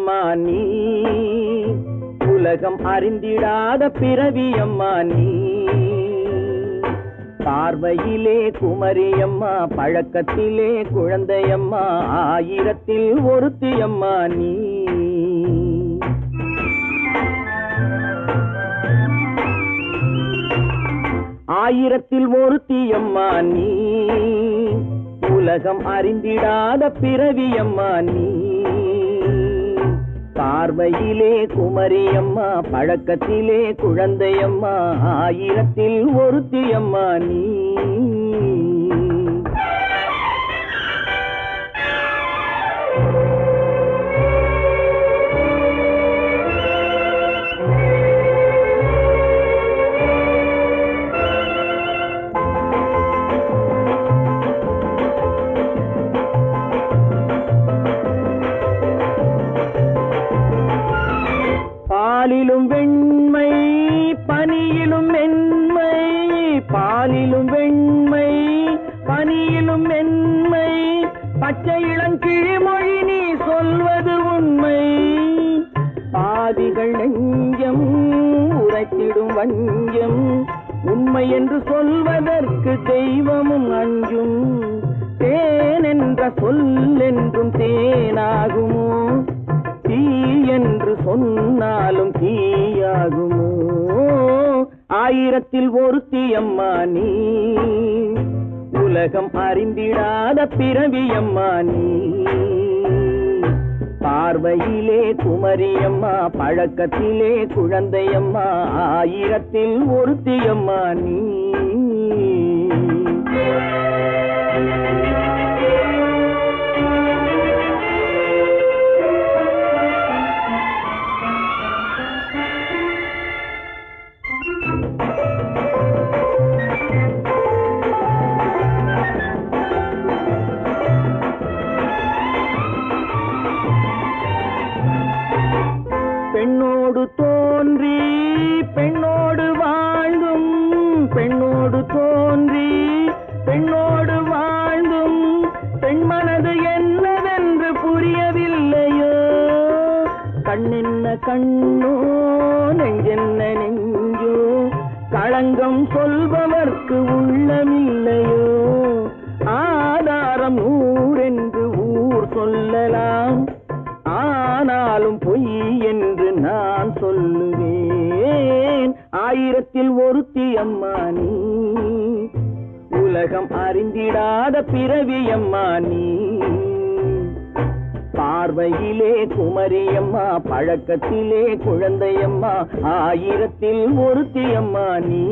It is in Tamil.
அம்மா நீ, உலகம் அறிந்திடாத பிறவி அம்மா நீ. பார்வையிலே குமரியம்மா, பழக்கத்திலே குழந்தையம்மா, ஆயிரத்தில் ஒருத்தி அம்மா நீ. ஆயிரத்தில் ஒருத்தி அம்மா நீ, உலகம் அறிந்திடாத பிறவி அம்மா நீ. பார்வையிலே குமரியம்மா, பழக்கத்திலே குழந்தையம்மா, ஆயிரத்தில் ஒருத்தி அம்மா நீ. பாலிலும் வெண்மை பனியிலும் மென்மை, பாலிலும் வெண்மை பனியிலும் மென்மை, பச்சை இளங்கிழிமொழி நீ சொல்வது உண்மை. பாதிகள் நெஞ்சம் உரைத்திடும் வஞ்சம், உண்மை என்று சொல்வதற்கு தெய்வமும் அஞ்சும். தேன் என்ற சொல் என்றும் தேனாகுமோ, தீ என்று சொன்னாலும் தீயாகுமோ. ஆயிரத்தில் ஒருத்தி அம்மா நீ, உலகம் அறிந்திடாத பிறவி அம்மா நீ. பார்வையிலே குமரியம்மா, பழக்கத்திலே குழந்தையம்மா, ஆயிரத்தில் ஒருத்தி அம்மா நீ. பெண்ணோடு தோன்றி பெண்ணோடு வாழ்ந்தும், பெண்ணோடு தோன்றி பெண்ணோடு வாழ்ந்தும், பெண்மனது என்னவென்று புரியவில்லையோ. கண்ணென்ன கண்ணோ, நெஞ்சென்ன நெஞ்சோ, களங்கம் சொல்பவர்க்கு உள்ளமில்லையோ. ஆதாரம் நூறென்று ஊர் சொல்லலாம், ஆனாலும் பொய் என்று நான் சொல்லுவேன். ஆயிரத்தில் ஒருத்தி அம்மா நீ, உலகம் அறிந்திடாத பிறவி அம்மா நீ. பார்வையிலே குமரியம்மா, பழக்கத்திலே குழந்தையம்மா, ஆயிரத்தில் ஒருத்தி அம்மா நீ.